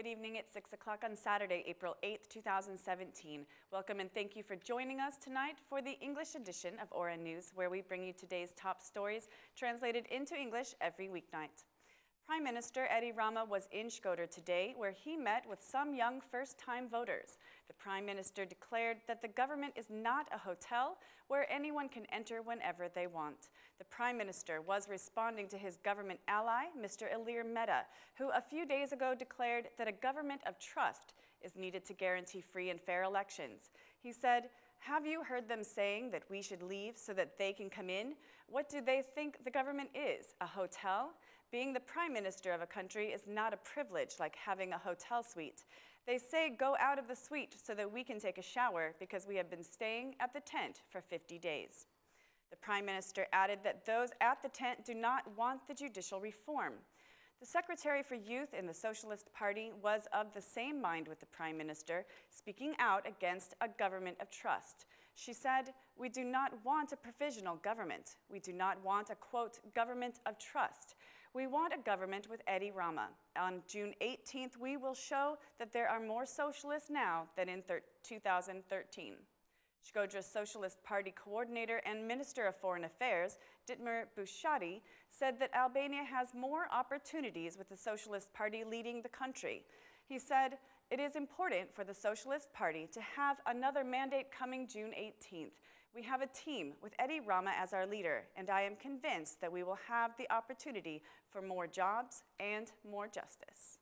Good evening at 6 o'clock on Saturday, April 8th, 2017. Welcome and thank you for joining us tonight for the English edition of Aura News, where we bring you today's top stories translated into English every weeknight. Prime Minister Rama was in Shkodër today, where he met with some young first-time voters. The Prime Minister declared that the government is not a hotel where anyone can enter whenever they want. The Prime Minister was responding to his government ally, Mr. Ilir Mehta, who a few days ago declared that a government of trust is needed to guarantee free and fair elections. He said, "Have you heard them saying that we should leave so that they can come in? What do they think the government is, a hotel? Being the prime minister of a country is not a privilege like having a hotel suite. They say go out of the suite so that we can take a shower because we have been staying at the tent for 50 days. The prime minister added that those at the tent do not want the judicial reform. The Secretary for Youth in the Socialist Party was of the same mind with the Prime Minister, speaking out against a government of trust. She said, "We do not want a provisional government. We do not want a, quote, government of trust. We want a government with Rama. On June 18th, we will show that there are more socialists now than in 2013. Shkodër's Socialist Party coordinator and Minister of Foreign Affairs, Ditmir Bushati, said that Albania has more opportunities with the Socialist Party leading the country. He said, "It is important for the Socialist Party to have another mandate coming June 18th. We have a team with Rama as our leader, and I am convinced that we will have the opportunity for more jobs and more justice."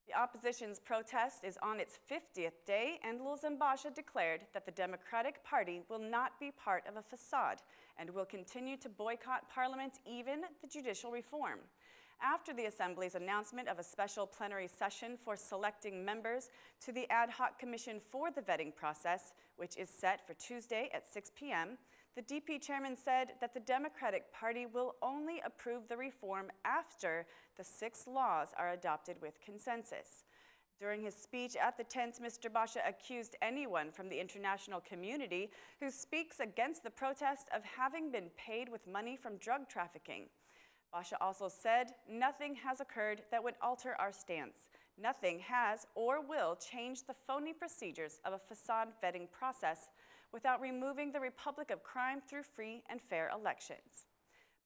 The opposition's protest is on its 50th day, and Lulzembasha declared that the Democratic Party will not be part of a facade and will continue to boycott Parliament, even the judicial reform. After the Assembly's announcement of a special plenary session for selecting members to the ad hoc commission for the vetting process, which is set for Tuesday at 6 p.m., the DP chairman said that the Democratic Party will only approve the reform after the 6 laws are adopted with consensus. During his speech at the tent, Mr. Basha accused anyone from the international community who speaks against the protest of having been paid with money from drug trafficking. Basha also said, "Nothing has occurred that would alter our stance. Nothing has or will change the phony procedures of a facade vetting process without removing the Republic of Crime through free and fair elections."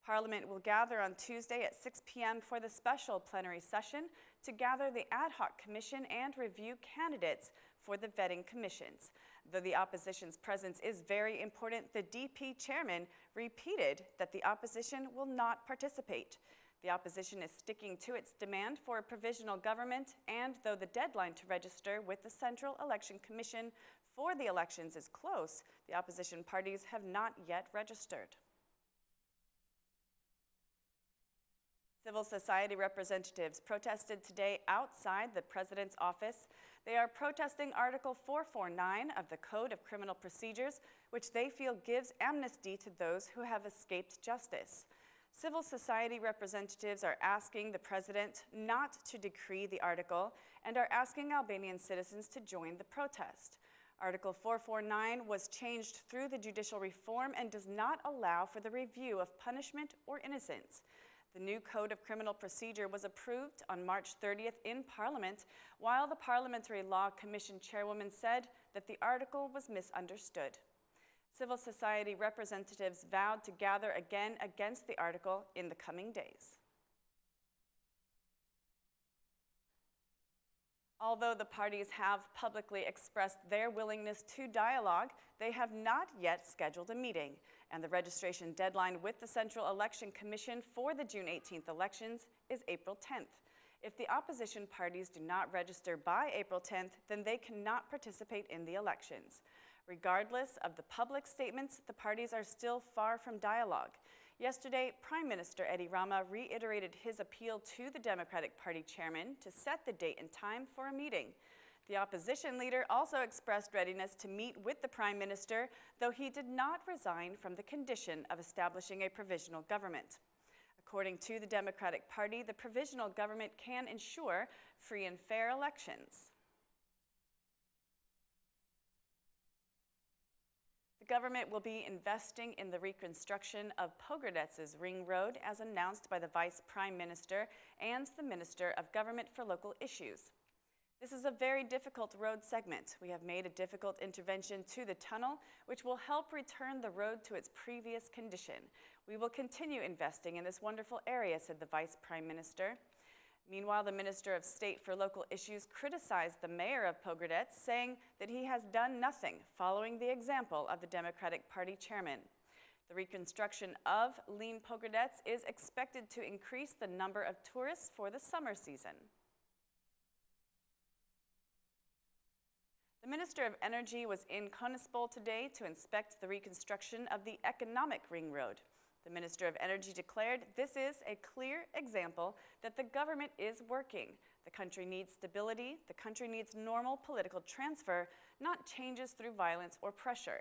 Parliament will gather on Tuesday at 6 p.m. for the special plenary session to gather the ad hoc commission and review candidates for the vetting commissions. Though the opposition's presence is very important, the DP chairman repeated that the opposition will not participate. The opposition is sticking to its demand for a provisional government, and though the deadline to register with the Central Election Commission for the elections is close, the opposition parties have not yet registered. Civil society representatives protested today outside the president's office. They are protesting Article 449 of the Code of Criminal Procedures, which they feel gives amnesty to those who have escaped justice. Civil society representatives are asking the president not to decree the article and are asking Albanian citizens to join the protest. Article 449 was changed through the judicial reform and does not allow for the review of punishment or innocence. The new Code of Criminal Procedure was approved on March 30th in Parliament, while the Parliamentary Law Commission chairwoman said that the article was misunderstood. Civil society representatives vowed to gather again against the article in the coming days. Although the parties have publicly expressed their willingness to dialogue, they have not yet scheduled a meeting, and the registration deadline with the Central Election Commission for the June 18th elections is April 10th. If the opposition parties do not register by April 10th, then they cannot participate in the elections. Regardless of the public statements, the parties are still far from dialogue. Yesterday, Prime Minister Rama reiterated his appeal to the Democratic Party chairman to set the date and time for a meeting. The opposition leader also expressed readiness to meet with the Prime Minister, though he did not resign from the condition of establishing a provisional government. According to the Democratic Party, the provisional government can ensure free and fair elections. The government will be investing in the reconstruction of Pogradec's ring road as announced by the Vice Prime Minister and the Minister of Government for Local Issues. This is a very difficult road segment. We have made a difficult intervention to the tunnel, which will help return the road to its previous condition. We will continue investing in this wonderful area, said the Vice Prime Minister. Meanwhile, the Minister of State for Local Issues criticized the mayor of Pogradec, saying that he has done nothing, following the example of the Democratic Party chairman. The reconstruction of Lean Pogradec is expected to increase the number of tourists for the summer season. The Minister of Energy was in Konispol today to inspect the reconstruction of the economic ring road. The Minister of Energy declared this is a clear example that the government is working. The country needs stability. The country needs normal political transfer, not changes through violence or pressure.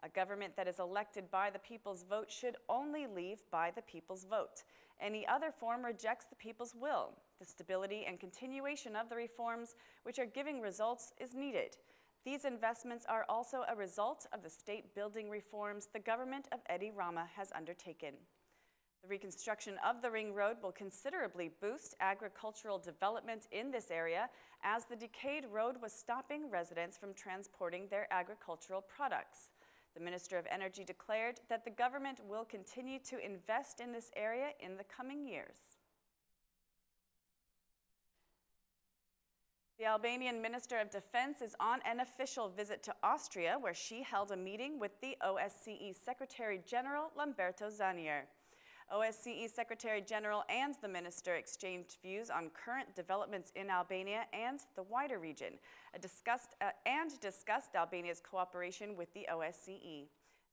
A government that is elected by the people's vote should only leave by the people's vote. Any other form rejects the people's will. The stability and continuation of the reforms, which are giving results, is needed. These investments are also a result of the state building reforms the government of Rama has undertaken. The reconstruction of the ring road will considerably boost agricultural development in this area, as the decayed road was stopping residents from transporting their agricultural products. The Minister of Energy declared that the government will continue to invest in this area in the coming years. The Albanian Minister of Defense is on an official visit to Austria, where she held a meeting with the OSCE Secretary General Lamberto Zanier. OSCE Secretary General and the minister exchanged views on current developments in Albania and the wider region, discussed Albania's cooperation with the OSCE.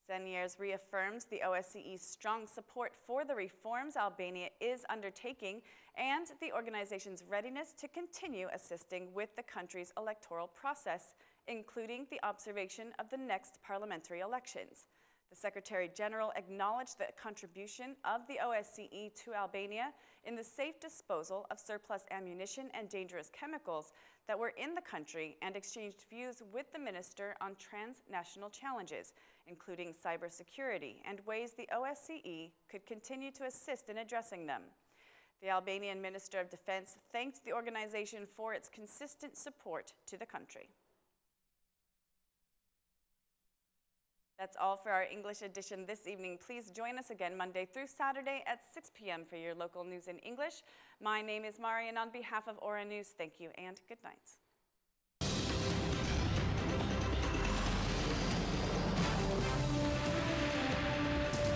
Zaniers reaffirms the OSCE's strong support for the reforms Albania is undertaking and the organization's readiness to continue assisting with the country's electoral process, including the observation of the next parliamentary elections. The Secretary General acknowledged the contribution of the OSCE to Albania in the safe disposal of surplus ammunition and dangerous chemicals that were in the country, and exchanged views with the minister on transnational challenges, including cybersecurity and ways the OSCE could continue to assist in addressing them. The Albanian Minister of Defense thanked the organization for its consistent support to the country. That's all for our English edition this evening. Please join us again Monday through Saturday at 6 p.m. for your local news in English. My name is Mari, and on behalf of Aura News, thank you and good night.